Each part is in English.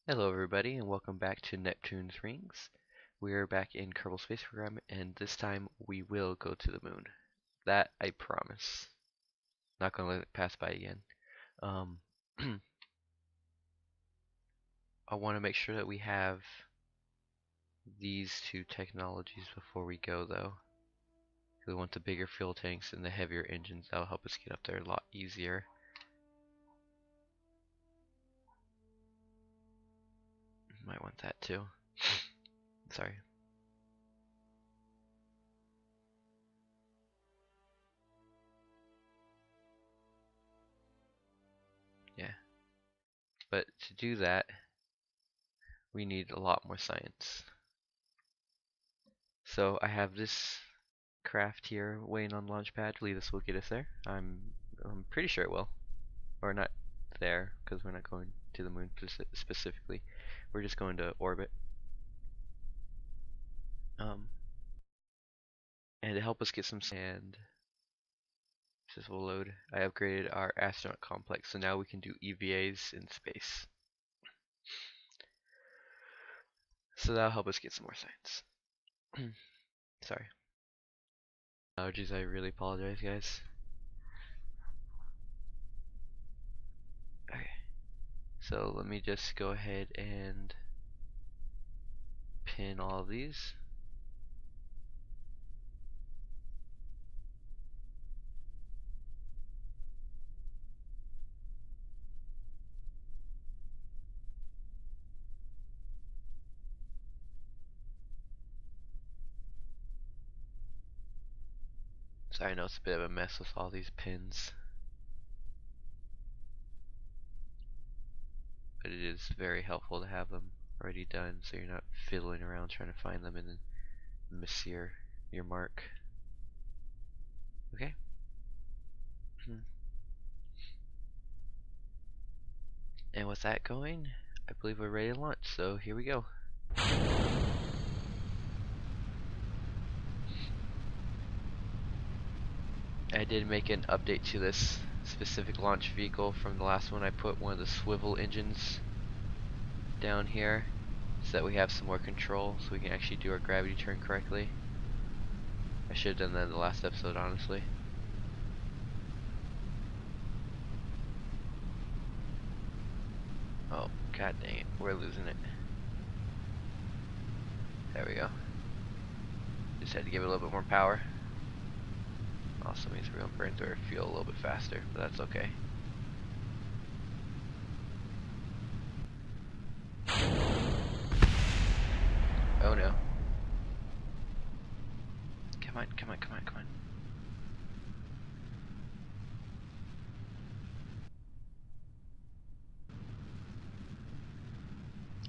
Hello everybody and welcome back to Neptune's Rings. We are back in Kerbal Space Program and this time we will go to the moon. That I promise. Not gonna let it pass by again. Um, I want to make sure that we have these two technologies before we go though. We want the bigger fuel tanks and the heavier engines. That'll help us get up there a lot easier. Might want that too. Sorry. Yeah. But to do that, we need a lot more science. So I have this craft here waiting on Launchpad. I believe this will get us there. I'm pretty sure it will. Or not there, because we're not going to the moon specifically. We're just going to orbit. And to help us get some sand, this will load. I upgraded our astronaut complex, so now we can do EVAs in space. So that'll help us get some more science. Sorry. Allergies, I really apologize, guys. Okay. So let me just go ahead and pin all of these. So I know it's a bit of a mess with all these pins, but it is very helpful to have them already done so you're not fiddling around trying to find them and then miss your mark. Okay. And with that going, I believe we're ready to launch, so here we go. I did make an update to this specific launch vehicle from the last one. I put one of the swivel engines down here so that we have some more control so we can actually do our gravity turn correctly. I should have done that in the last episode, honestly. Oh, god dang it, we're losing it. There we go. Just had to give it a little bit more power. Also means we're gonna burn through our fuel a little bit faster, but that's okay. Oh no. Come on, come on, come on, come on.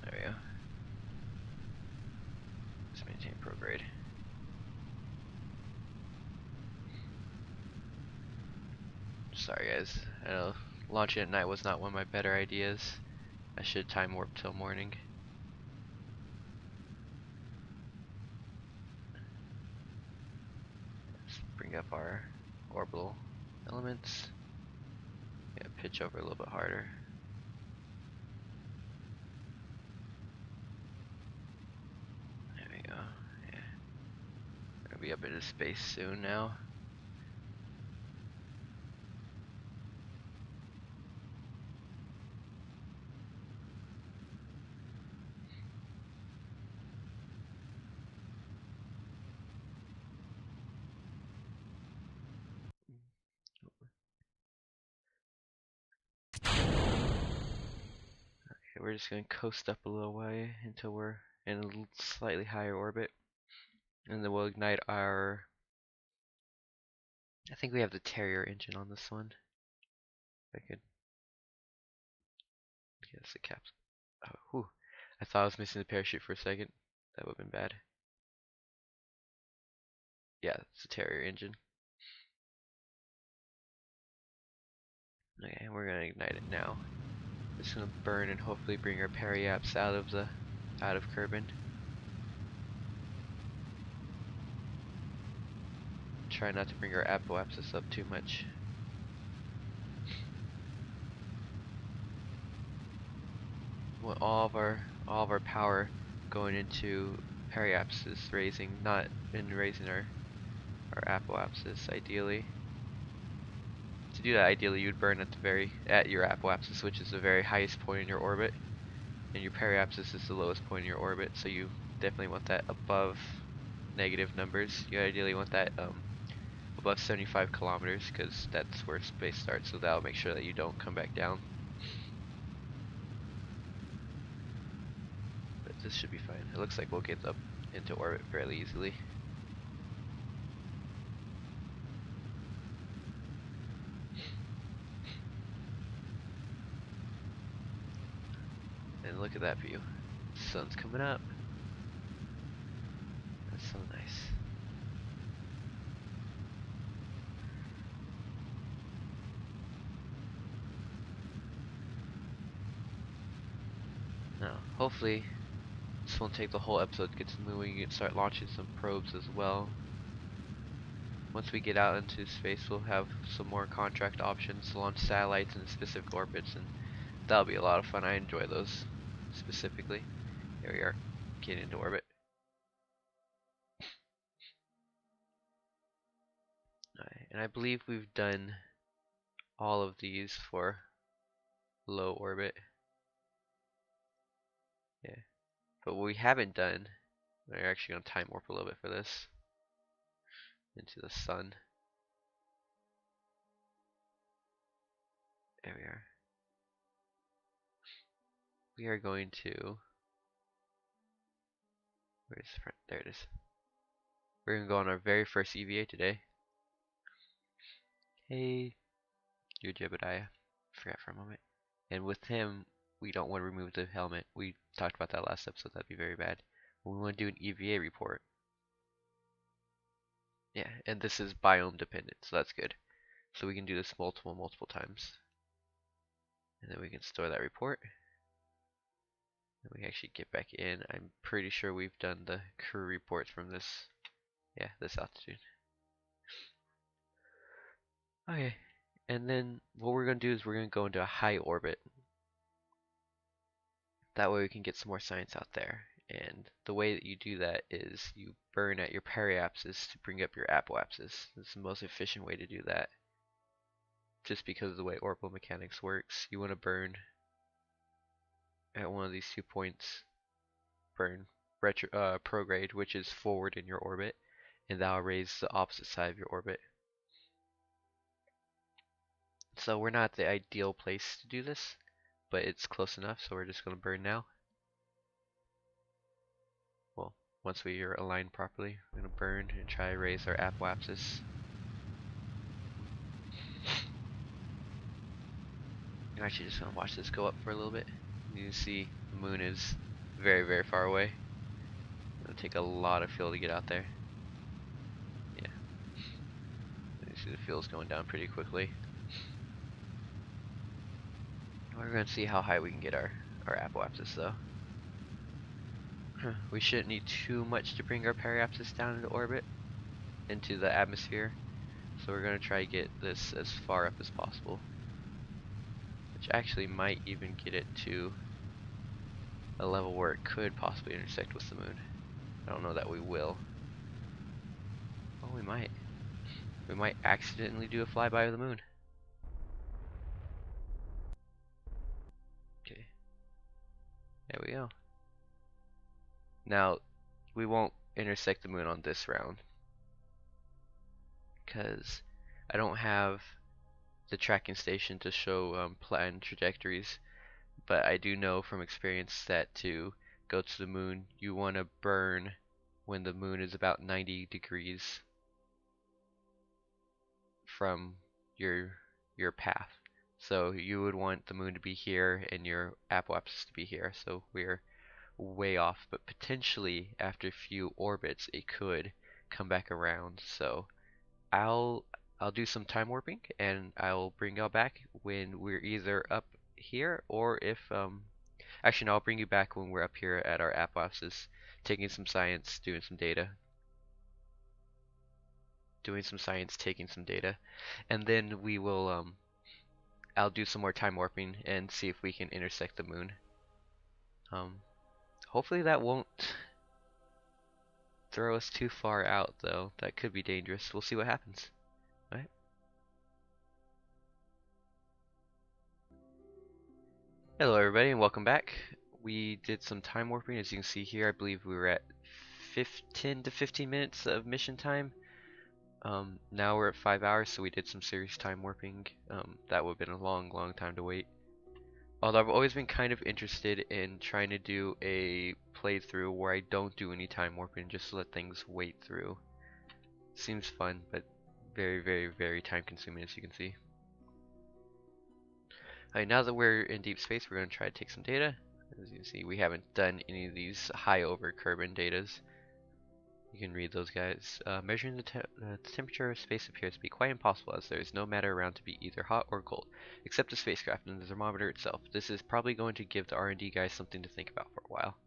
There we go. Just maintain prograde. Sorry guys, I know launching at night was not one of my better ideas. I should time warp till morning. Let's bring up our orbital elements. Yeah, pitch over a little bit harder. There we go. Yeah. We're gonna be up into space soon now. Okay, we're just gonna coast up a little way until we're in a slightly higher orbit. And then we'll ignite our... I think we have the Terrier engine on this one. If I could... Yes, the caps. Oh, whew. I thought I was missing the parachute for a second. That would have been bad. Yeah, it's a Terrier engine. Okay, we're gonna ignite it now. It's gonna burn and hopefully bring our periaps out of Kerbin. Try not to bring our apoapsis up too much. want all of our power going into periapsis raising, not in raising our apoapsis ideally. To do that, ideally you'd burn at your apoapsis, which is the very highest point in your orbit, and your periapsis is the lowest point in your orbit, so you definitely want that above negative numbers. You ideally want that above 75 kilometers, because that's where space starts, so that'll make sure that you don't come back down. But this should be fine. It looks like we'll get up into orbit fairly easily. And look at that view. The sun's coming up. That's so nice. Now, hopefully, this won't take the whole episode to get to the moon. We can start launching some probes as well. Once we get out into space, we'll have some more contract options to launch satellites in specific orbits, and that'll be a lot of fun. I enjoy those specifically. Here we are, getting into orbit. Alright, and I believe we've done all of these for low orbit. Yeah, but what we haven't done, we're actually going to time warp a little bit for this into the sun. There we are. We are going to, where's the front? There it is. We're going to go on our very first EVA today. Hey, you're Jebediah. Forgot for a moment. And with him, we don't want to remove the helmet. We talked about that last episode. That'd be very bad. We want to do an EVA report. Yeah, and this is biome dependent, so that's good. So we can do this multiple times. And then we can store that report. And we actually get back in. I'm pretty sure we've done the crew reports from this, yeah, this altitude. Okay, and then what we're going to do is we're going to go into a high orbit. That way we can get some more science out there. And the way that you do that is you burn at your periapsis to bring up your apoapsis. It's the most efficient way to do that. Just because of the way orbital mechanics works, you want to burn at one of these 2 points, burn prograde, which is forward in your orbit, and that'll raise the opposite side of your orbit. So we're not the ideal place to do this, but it's close enough, so we're just going to burn now. Well, once we are aligned properly, we're going to burn and try to raise our apoapsis. I'm actually just going to watch this go up for a little bit. You can see the moon is very far away. It'll take a lot of fuel to get out there. Yeah. You see the fuel's going down pretty quickly. We're going to see how high we can get our apoapsis though. We shouldn't need too much to bring our periapsis down into orbit, into the atmosphere. So we're going to try to get this as far up as possible. Which actually might even get it to a level where it could possibly intersect with the moon. I don't know that we will. Oh, we might. We might accidentally do a flyby of the moon. Okay. There we go. Now, we won't intersect the moon on this round, because I don't have the tracking station to show planned trajectories, but I do know from experience that to go to the moon, you want to burn when the moon is about 90 degrees from your path. So you would want the moon to be here and your apoapsis to be here. So we're way off, but potentially after a few orbits it could come back around. So I'll do some time warping and I'll bring y'all back when we're either up here, or if actually no, I'll bring you back when we're up here at our apoapsis, taking some science, doing some data. Taking some data, and then we will I'll do some more time warping and see if we can intersect the moon. Um, hopefully that won't throw us too far out, though. That could be dangerous. We'll see what happens. Alright. Hello everybody and welcome back. We did some time warping. As you can see here, I believe we were at 10 to 15 minutes of mission time. Now we're at 5 hours, so we did some serious time warping. That would have been a long time to wait. Although I've always been kind of interested in trying to do a playthrough where I don't do any time warping, just to let things wait through. Seems fun, but very time consuming, as you can see. Alright, now that we're in deep space, we're going to try to take some data. As you can see, we haven't done any of these high over Kerbin datas. You can read those guys. Measuring the temperature of space appears to be quite impossible, as there is no matter around to be either hot or cold, except the spacecraft and the thermometer itself. This is probably going to give the R&D guys something to think about for a while.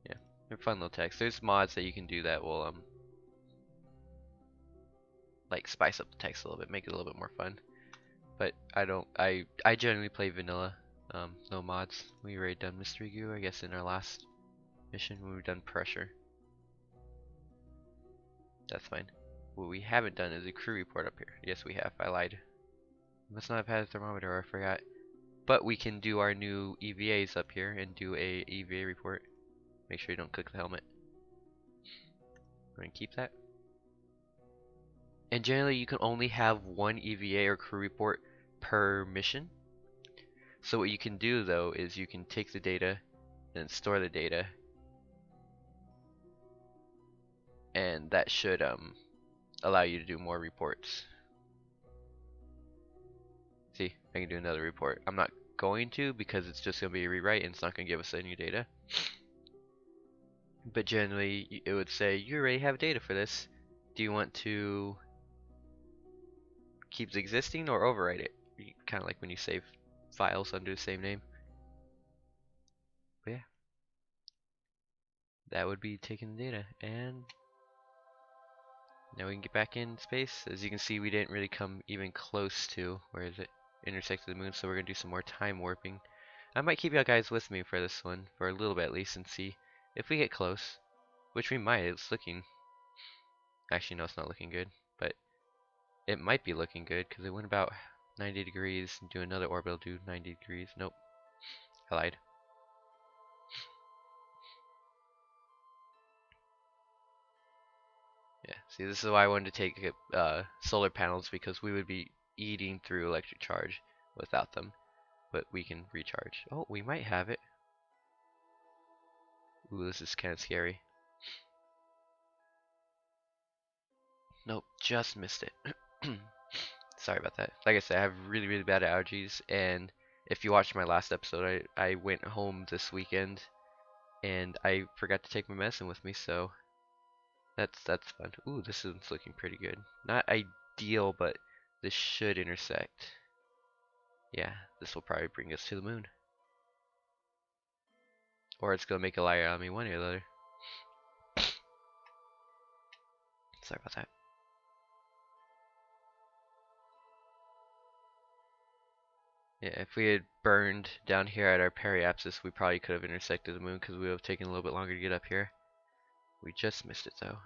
Yeah, they're fun little text. There's mods that you can do that will like spice up the text a little bit, make it a little bit more fun. But I generally play vanilla, no mods. We already done mystery goo, I guess, in our last mission when we've done pressure. That's fine. What we haven't done is a crew report up here. Yes, we have. I lied. Must not have had a thermometer, or I forgot. But we can do our new EVAs up here and do a EVA report. Make sure you don't click the helmet. We're going to keep that. And generally, you can only have one EVA or crew report per mission. So what you can do, though, is you can take the data and store the data. And that should allow you to do more reports. See, I can do another report. I'm not going to because it's just going to be a rewrite and it's not going to give us any data. But generally, it would say, you already have data for this. Do you want to keep it existing or overwrite it? Kind of like when you save files under the same name. But yeah. That would be taking the data. And now we can get back in space. As you can see, we didn't really come even close to, where is it? Intersect the moon, so we're going to do some more time warping. I might keep you guys with me for this one, for a little bit at least, and see if we get close. Which we might. It's looking... Actually, no, it's not looking good. But it might be looking good, because it went about 90 degrees. Do another orbital, do 90 degrees. Nope. I lied. Yeah, see, this is why I wanted to take solar panels, because we would be eating through electric charge without them. But we can recharge. Oh, we might have it. Ooh, this is kind of scary. Nope, just missed it. Sorry about that. Like I said, I have really bad allergies, and if you watched my last episode, I went home this weekend, and I forgot to take my medicine with me, so that's fun. Ooh, this one's looking pretty good. Not ideal, but this should intersect. Yeah, this will probably bring us to the moon. Or it's gonna make a liar out of me, one or the other. Sorry about that. Yeah, if we had burned down here at our periapsis, we probably could have intersected the moon, because we would have taken a little bit longer to get up here. We just missed it though.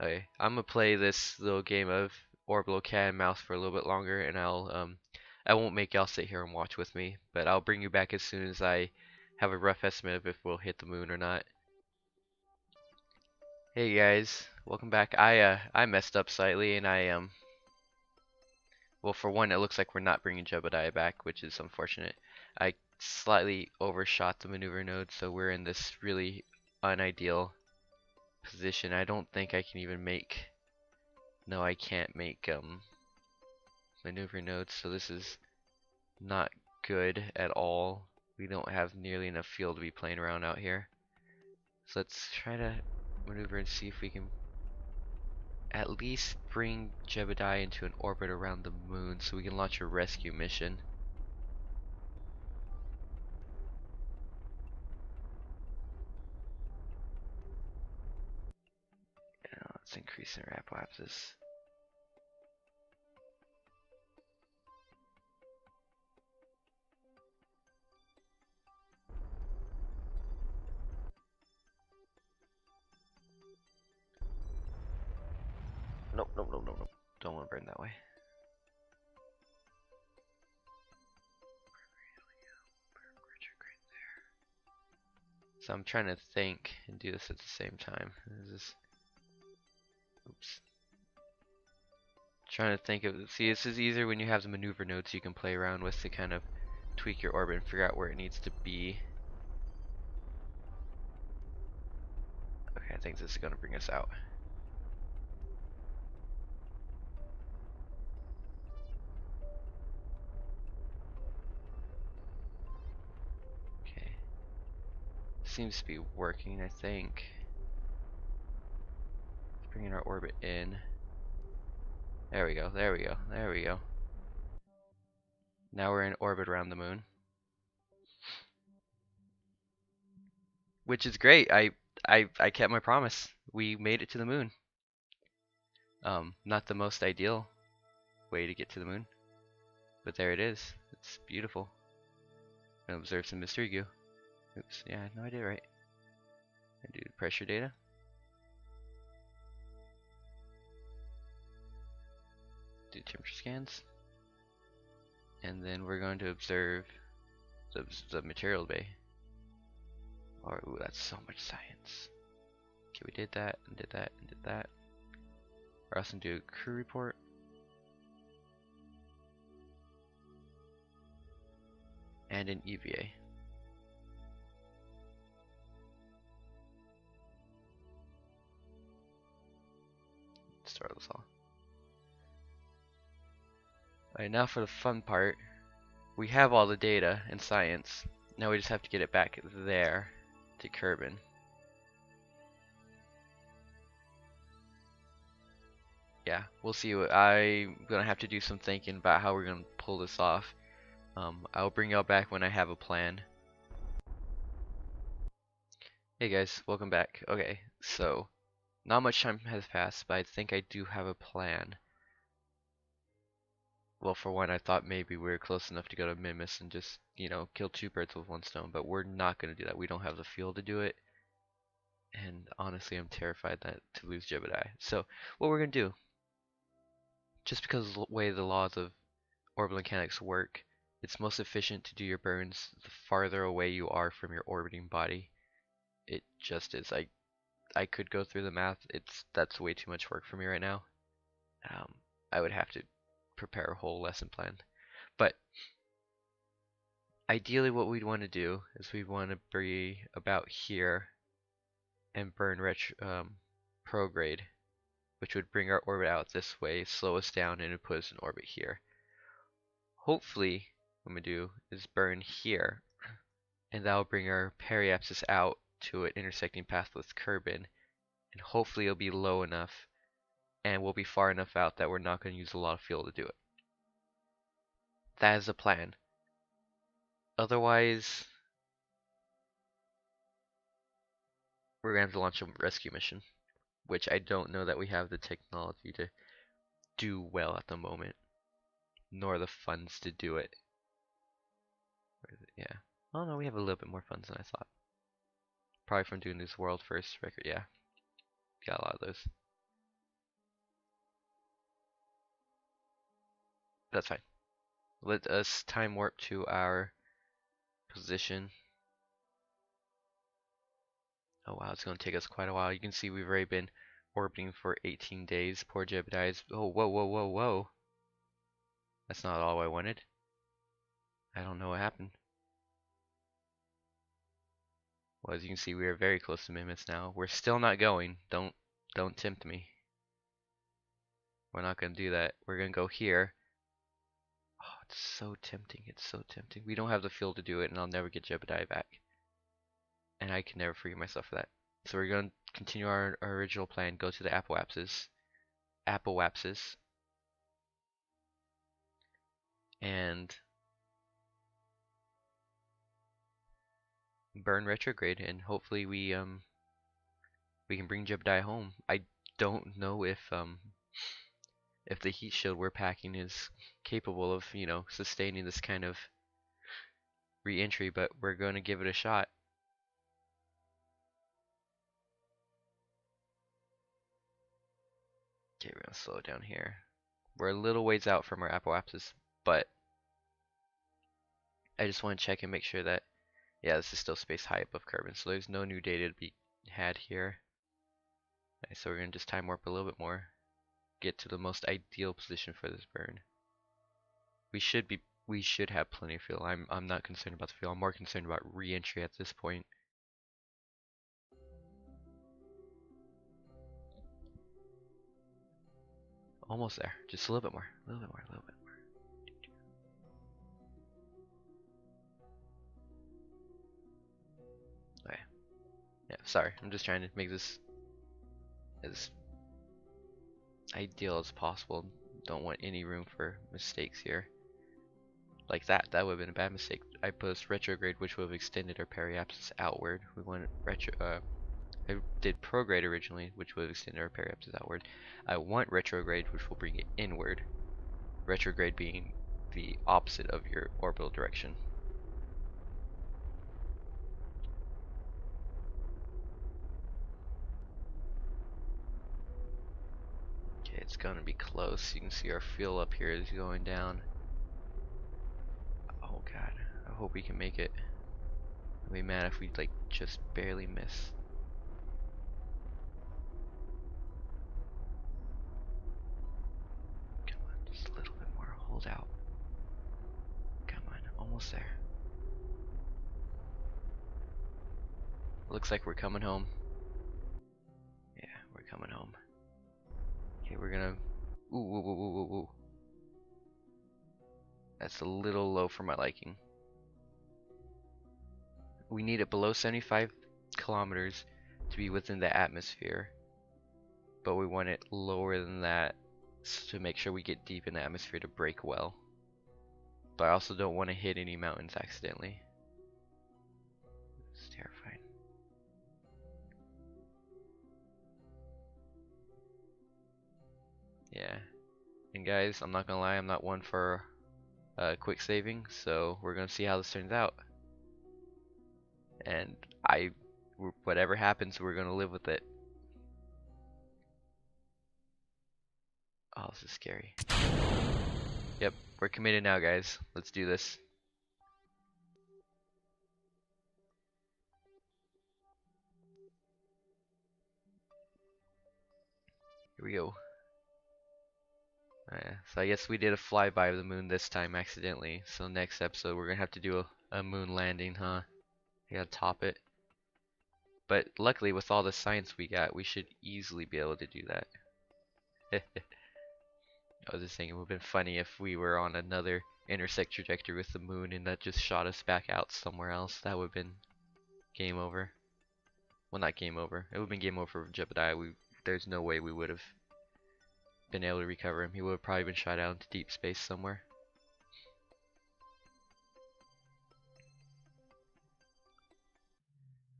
Okay, I'm gonna play this little game of orbital cat and mouse for a little bit longer, and I won't make y'all sit here and watch with me, but I'll bring you back as soon as I have a rough estimate of if we'll hit the moon or not. Hey guys, welcome back. I messed up slightly, and well, for one, it looks like we're not bringing Jebediah back, which is unfortunate. I slightly overshot the maneuver node, so we're in this really unideal position. I don't think I can even make... No, I can't make maneuver nodes, so this is not good at all. We don't have nearly enough fuel to be playing around out here. So let's try to maneuver and see if we can at least bring Jebediah into an orbit around the moon so we can launch a rescue mission. Now let's increase our apoapsis. nope, nope, nope, nope, nope. Don't want to burn that way. So I'm trying to think and do this at the same time. Oops. Trying to think of, see, this is easier when you have the maneuver nodes you can play around with to kind of tweak your orbit and figure out where it needs to be. Okay, I think this is going to bring us out. Okay. Seems to be working, I think. Let's bring in our orbit in. There we go, there we go, there we go. Now we're in orbit around the moon. Which is great. I kept my promise. We made it to the moon. Not the most ideal way to get to the moon, but there it is. It's beautiful. I'm gonna observe some mystery goo. Oops, yeah, no, I did right. I do pressure data. Do temperature scans. And then we're going to observe the material bay. Oh, ooh, that's so much science. Okay, we did that, and did that, and did that. We're also going to do a crew report. And an EVA. Start this all. Alright, now for the fun part. We have all the data and science. Now we just have to get it back there to Kerbin. Yeah, we'll see. I'm gonna have to do some thinking about how we're gonna pull this off. I'll bring y'all back when I have a plan. Hey guys, welcome back. Okay, so not much time has passed, but I think I do have a plan. Well, for one, I thought maybe we were close enough to go to Mimus and just, you know, kill two birds with one stone, but we're not gonna do that. We don't have the fuel to do it. And honestly, I'm terrified to lose Jebediah. So, what we're gonna do, just because of the way the laws of orbital mechanics work, it's most efficient to do your burns the farther away you are from your orbiting body. It just is. I could go through the math. That's way too much work for me right now. I would have to prepare a whole lesson plan. But ideally, what we'd want to do is we'd want to be about here and burn prograde, which would bring our orbit out this way, slow us down, and put us in orbit here. Hopefully, what I'm going to do is burn here, and that'll bring our periapsis out to an intersecting path with Kerbin, and hopefully it'll be low enough, and we'll be far enough out that we're not going to use a lot of fuel to do it. That is the plan. Otherwise, we're going to have to launch a rescue mission, which I don't know that we have the technology to do well at the moment, nor the funds to do it. Where is it? Yeah. Oh no, we have a little bit more funds than I thought. Probably from doing this world first record, yeah. Got a lot of those. That's fine. Let us time warp to our position. Oh wow, it's going to take us quite a while. You can see we've already been orbiting for 18 days. Poor Jebediah's. Oh, whoa, whoa, whoa, whoa. That's not all I wanted. I don't know what happened. Well, as you can see, we are very close to Mimus now. We're still not going. Don't tempt me. We're not going to do that. We're going to go here. Oh, it's so tempting. It's so tempting. We don't have the fuel to do it, and I'll never get Jebediah back. And I can never forgive myself for that. So we're going to continue our original plan. Go to the Apoapsis. And burn retrograde, and hopefully we can bring Jebediah home. I don't know if the heat shield we're packing is capable of, you know, sustaining this kind of re-entry, but we're going to give it a shot. Okay, we're gonna slow it down here. We're a little ways out from our apoapsis, but I just want to check and make sure that, yeah, this is still spaced high above Kerbin, so there's no new data to be had here. Okay, so we're gonna just time warp a little bit more, get to the most ideal position for this burn. We should have plenty of fuel. I'm not concerned about the fuel. I'm more concerned about re-entry at this point. Almost there. Just a little bit more. A little bit more. A little bit more. Okay. Yeah, sorry. I'm just trying to make this as ideal as possible. Don't want any room for mistakes here. Like that would have been a bad mistake. I put retrograde, which would have extended our periapsis outward. We want I did prograde originally, which would have extended our periapsis outward. I want retrograde, which will bring it inward. Retrograde being the opposite of your orbital direction. Okay, it's gonna be close. You can see our fuel up here is going down. Oh god, I hope we can make it. I'd be mad if we like just barely miss. Come on, just a little bit more. Hold out. Come on, almost there. Looks like we're coming home. Yeah, we're coming home. Okay, we're gonna. Ooh, ooh, ooh, ooh, ooh, ooh. That's a little low for my liking. We need it below 75 kilometers to be within the atmosphere, but we want it lower than that to make sure we get deep in the atmosphere to brake well. But I also don't want to hit any mountains accidentally. It's terrifying. Yeah. And guys, I'm not gonna lie, I'm not one for quick saving, so we're gonna see how this turns out. And whatever happens, we're gonna live with it. Oh, this is scary. Yep, we're committed now, guys. Let's do this. Here we go. So I guess we did a flyby of the moon this time accidentally. So next episode we're gonna have to do a moon landing, huh? We gotta top it. But luckily with all the science we got, we should easily be able to do that. I was just thinking it would have been funny if we were on another intersect trajectory with the moon and that just shot us back out somewhere else. That would have been game over. Well, not game over. It would have been game over for Jebediah. There's no way we would have been able to recover him. He would have probably been shot out into deep space somewhere.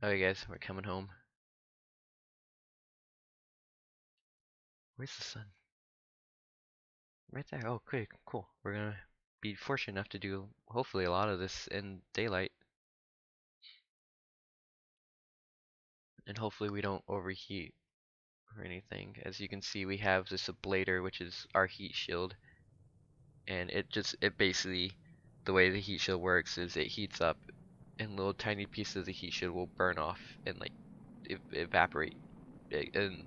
Okay guys, we're coming home. Where's the sun? Right there. Oh, good, cool. We're gonna be fortunate enough to do hopefully a lot of this in daylight. And hopefully we don't overheat or anything. As you can see, we have this ablator, which is our heat shield. And it basically, the way the heat shield works is it heats up and little tiny pieces of the heat shield will burn off and like evaporate and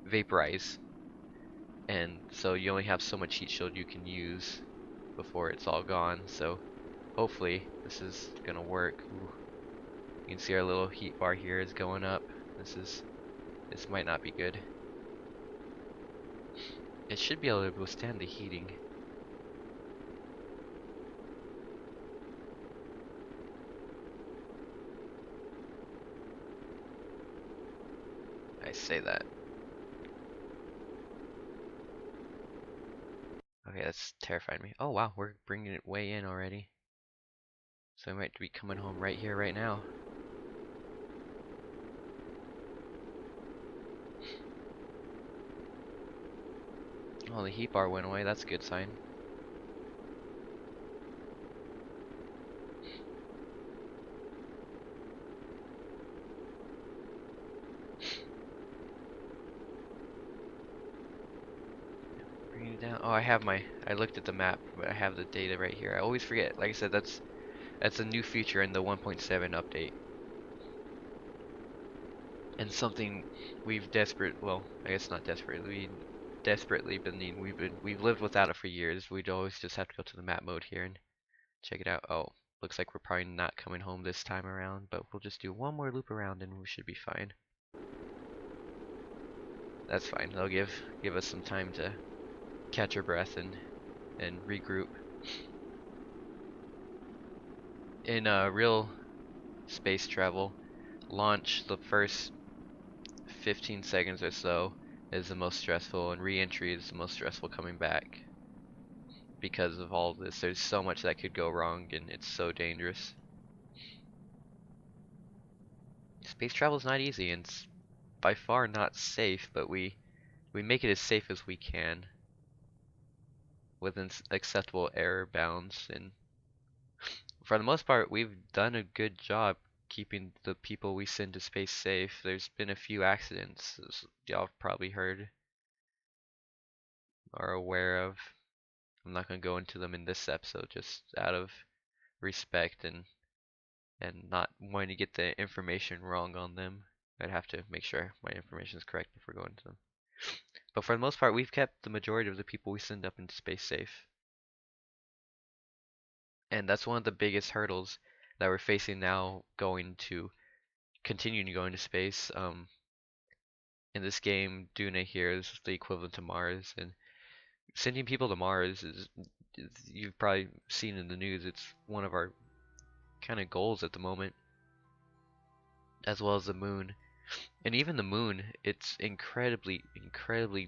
vaporize. And so you only have so much heat shield you can use before it's all gone. So hopefully this is gonna work. Ooh. You can see our little heat bar here is going up. This might not be good. It should be able to withstand the heating. I say that. Okay, that's terrifying me. Oh wow, we're bringing it way in already. So we might be coming home right here, right now. Oh, the heat bar went away. That's a good sign. Oh, I looked at the map, but I have the data right here. I always forget. Like I said, that's a new feature in the 1.7 update. And something well, I guess not desperately been needing. We've lived without it for years. We'd always just have to go to the map mode here and check it out. Oh, looks like we're probably not coming home this time around, but we'll just do one more loop around and we should be fine. That's fine. They'll give us some time to catch our breath and regroup. In real space travel, launch, the first 15 seconds or so is the most stressful, and re-entry is the most stressful coming back. Because of all this, there's so much that could go wrong, and it's so dangerous. Space travel is not easy, and it's by far not safe, but we make it as safe as we can within acceptable error bounds, and for the most part, we've done a good job keeping the people we send to space safe. There's been a few accidents, as y'all probably heard or aware of. I'm not going to go into them in this episode, just out of respect and not wanting to get the information wrong on them. I'd have to make sure my information is correct before going to them. But for the most part, we've kept the majority of the people we send up into space safe. And that's one of the biggest hurdles that we're facing now continuing to go into space. In this game, Duna here is the equivalent to Mars, and sending people to Mars is you've probably seen in the news, it's one of our kind of goals at the moment, as well as the moon. And even the moon, it's incredibly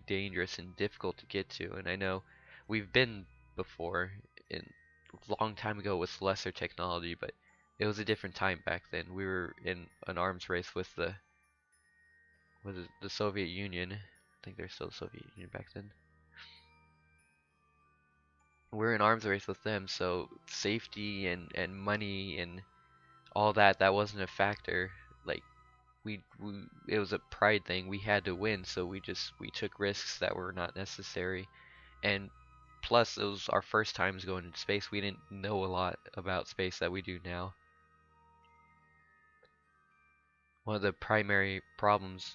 dangerous and difficult to get to. And I know we've been before, in a long time ago with lesser technology, but it was a different time back then. We were in an arms race with the Soviet Union. I think they're still the Soviet Union back then. We're in arms race with them, so safety and money and all that wasn't a factor. Like it was a pride thing. We had to win, so we took risks that were not necessary. And plus, it was our first times going into space. We didn't know a lot about space that we do now. One of the primary problems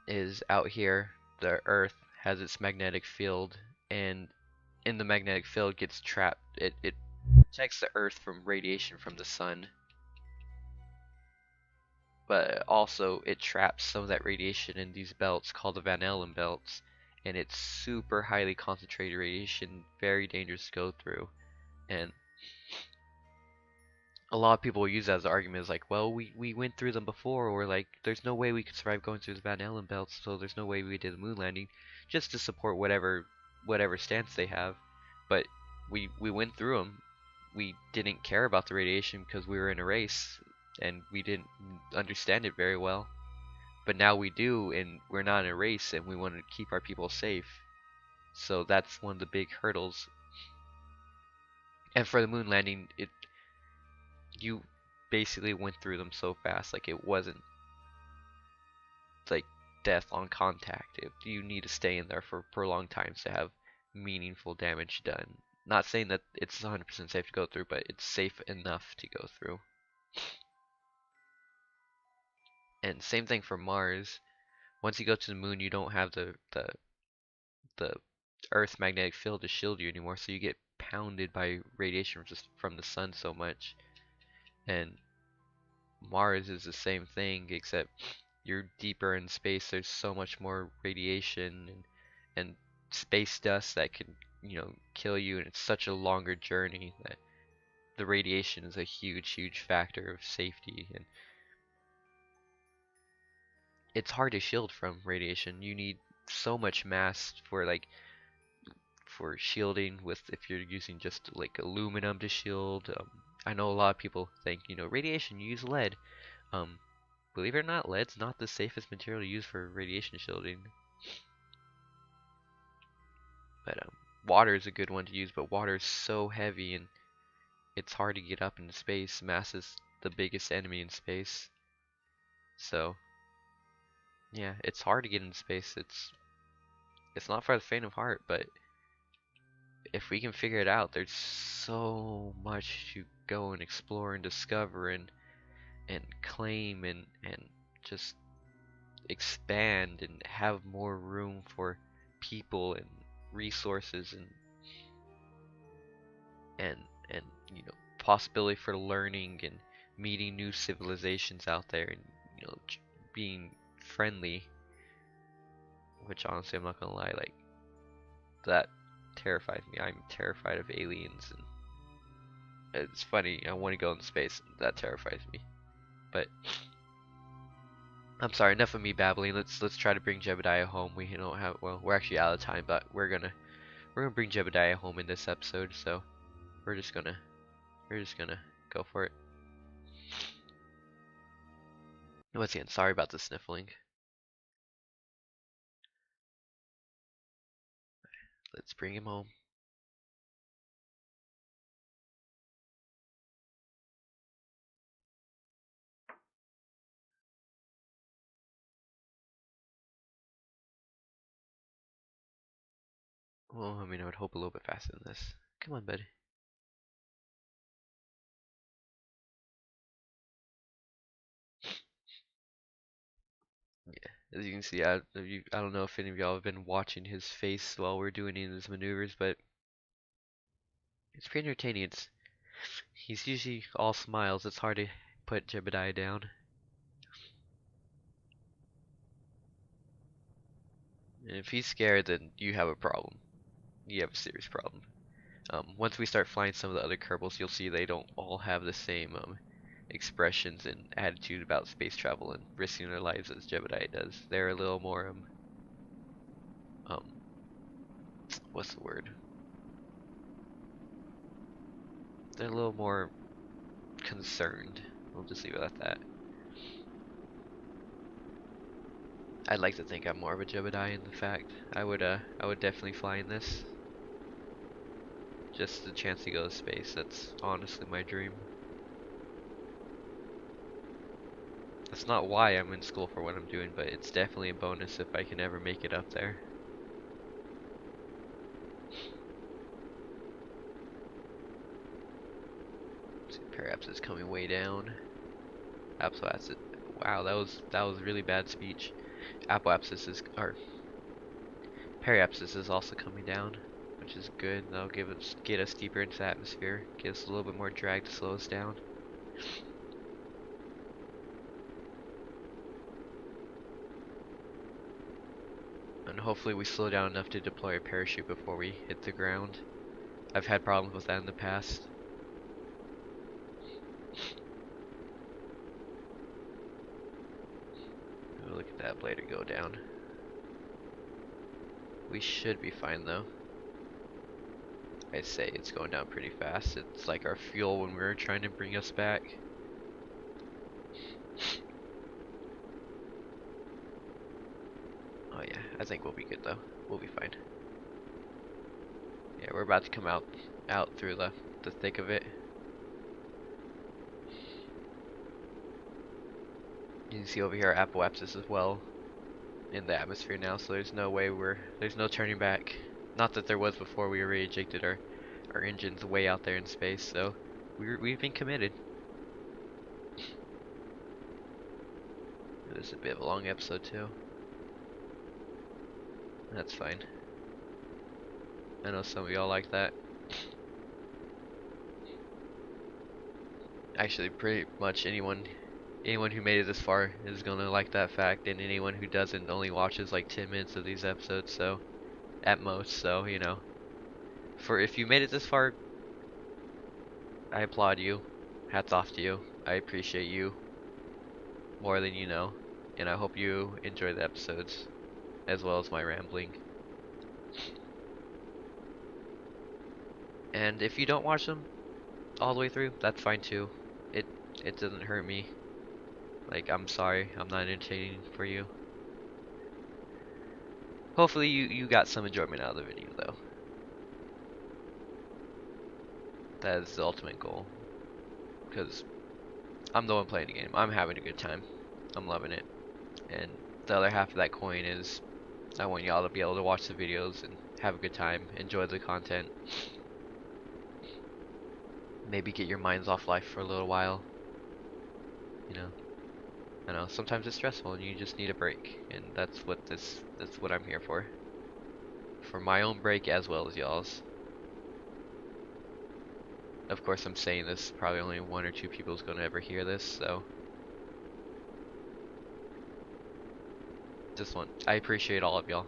is out here, the Earth has its magnetic field, and in the magnetic field gets trapped. It protects the Earth from radiation from the sun, but also it traps some of that radiation in these belts called the Van Allen belts, and it's super highly concentrated radiation, very dangerous to go through. And a lot of people use that as an argument, is like, well, we went through them before, or like, there's no way we could survive going through the Van Allen belts, so there's no way we did the moon landing, just to support whatever stance they have. But we went through them. We didn't care about the radiation because we were in a race, and we didn't understand it very well. But now we do, and we're not in a race, and we want to keep our people safe. So that's one of the big hurdles. And for the moon landing, you basically went through them so fast, like it wasn't like death on contact. You need to stay in there for prolonged times to have meaningful damage done. Not saying that it's 100% safe to go through, but it's safe enough to go through. And same thing for Mars. Once you go to the moon, you don't have the Earth magnetic field to shield you anymore, so you get pounded by radiation just from the sun so much. And Mars is the same thing, except you're deeper in space. There's so much more radiation and space dust that can, kill you, and it's such a longer journey that the radiation is a huge factor of safety. And it's hard to shield from radiation. You need so much mass for shielding, with if you're using just like aluminum to shield. I know a lot of people think, radiation, use lead. Believe it or not, lead's not the safest material to use for radiation shielding. But water is a good one to use, but water is so heavy and it's hard to get up into space. Mass is the biggest enemy in space. So yeah, it's hard to get into space. it's not for the faint of heart, but if we can figure it out, there's so much to go and explore and discover and claim and just expand and have more room for people and resources and and you know, possibility for learning and meeting new civilizations out there, and you know, being friendly, which honestly I'm not gonna lie, like, that terrifies me. I'm terrified of aliens, and it's funny, I want to go into space. That terrifies me. But I'm sorry, enough of me babbling. Let's try to bring Jebediah home. We don't have, well, we're actually out of time, but we're gonna bring Jebediah home in this episode. So we're just gonna go for it. Once again, sorry about the sniffling. Let's bring him home. Well, I mean, I would hope a little bit faster than this. Come on, buddy. Yeah, as you can see, I don't know if any of y'all have been watching his face while we're doing any of his maneuvers, but it's pretty entertaining. He's usually all smiles. It's hard to put Jebediah down. And if he's scared, then you have a problem. You have a serious problem. Once we start flying some of the other Kerbals, you'll see they don't all have the same expressions and attitude about space travel and risking their lives as Jebediah does. They're a little more um, what's the word? They're a little more concerned. We'll just leave it at that. I'd like to think I'm more of a Jebediah in the fact I would definitely fly in this. Just the chance to go to space, that's honestly my dream. That's not why I'm in school for what I'm doing, but it's definitely a bonus if I can ever make it up there. See, Periaps is coming way down. Apoapsis, wow, that was really bad speech. Apoapsis is, or Periapsis is also coming down, which is good. That'll get us deeper into the atmosphere, give us a little bit more drag to slow us down. And hopefully we slow down enough to deploy a parachute before we hit the ground. I've had problems with that in the past. Oh, look at that blader go down. We should be fine though. I'd say it's going down pretty fast. It's like our fuel when we were trying to bring us back. Oh yeah, I think we'll be good though. We'll be fine. Yeah, we're about to come out through the thick of it. You can see over here Apoapsis as well in the atmosphere now, so there's no turning back. Not that there was before. We already ejected our engines way out there in space, so we've been committed. This is a bit of a long episode too. That's fine. I know some of y'all like that. Actually, pretty much anyone who made it this far is gonna like that fact, and anyone who doesn't only watches like 10 minutes of these episodes, so at most. So you know, for if you made it this far, I applaud you. Hats off to you. I appreciate you more than you know, and I hope you enjoy the episodes as well as my rambling. And if you don't watch them all the way through, that's fine too. It doesn't hurt me. Like, I'm sorry, I'm not entertaining for you. Hopefully you got some enjoyment out of the video though. That is the ultimate goal. Because I'm the one playing the game. I'm having a good time. I'm loving it. And the other half of that coin is I want y'all to be able to watch the videos and have a good time, enjoy the content. Maybe get your minds off life for a little while. You know, I know sometimes it's stressful and you just need a break, and that's what I'm here for. For my own break as well as y'all's. Of course, I'm saying this, probably only 1 or 2 people is going to ever hear this, so I appreciate all of y'all.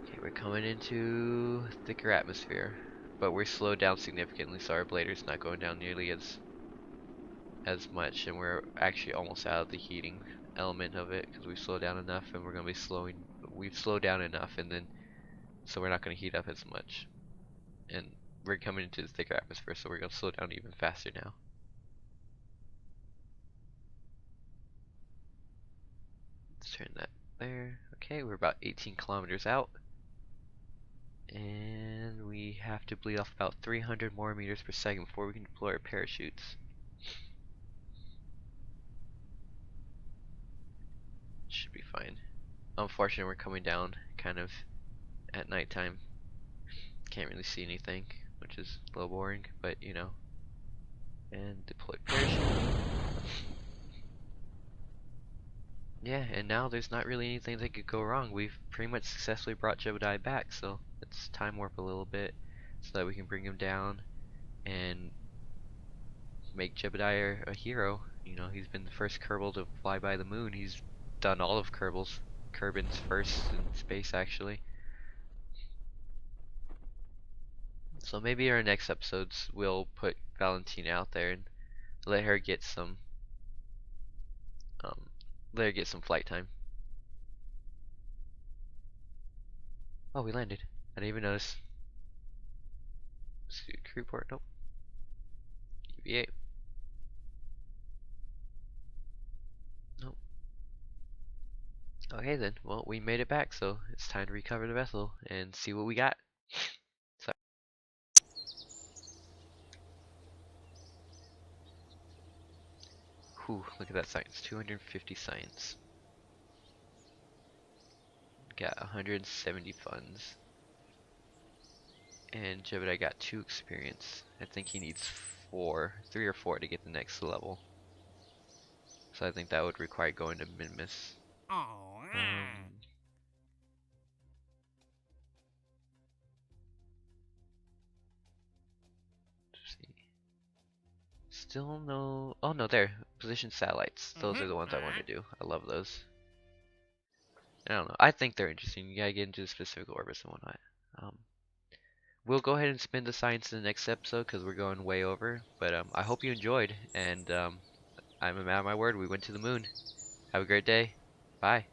Okay, we're coming into thicker atmosphere, but we're slowed down significantly, so our blader's not going down nearly as much, and we're actually almost out of the heating element of it because we've slowed down enough, and we've slowed down enough, and then so we're not going to heat up as much, and we're coming into the thicker atmosphere, so we're going to slow down even faster now. Let's turn that there. Okay, we're about 18 kilometers out, and we have to bleed off about 300 more meters per second before we can deploy our parachutes. Should be fine. Unfortunately, we're coming down kind of at nighttime. Can't really see anything, which is a little boring, but you know. And deploy parachute. Yeah, and now there's not really anything that could go wrong. We've pretty much successfully brought Jebediah back, so let's time warp a little bit so that we can bring him down and make Jebediah a hero. You know, he's been the first Kerbal to fly by the moon. He's done all of Kerbin's first in space, actually. So maybe our next episodes we'll put Valentina out there and let her get some um flight time. Oh, we landed. I didn't even notice. Crew port, nope. UVA. Nope. Okay then, well we made it back, so it's time to recover the vessel and see what we got. So whew, look at that science, 250 science. Got 170 funds. And Jebediah got 2 experience. I think he needs 3 or 4 to get the next level. So I think that would require going to Minimus. See. Still no. Oh no, there. Position satellites. Those are the ones I want to do. I love those. I don't know. I think they're interesting. You gotta get into the specific orbits and whatnot. We'll go ahead and spin the science in the next episode because we're going way over. But I hope you enjoyed. And I'm a man of my word. We went to the moon. Have a great day. Bye.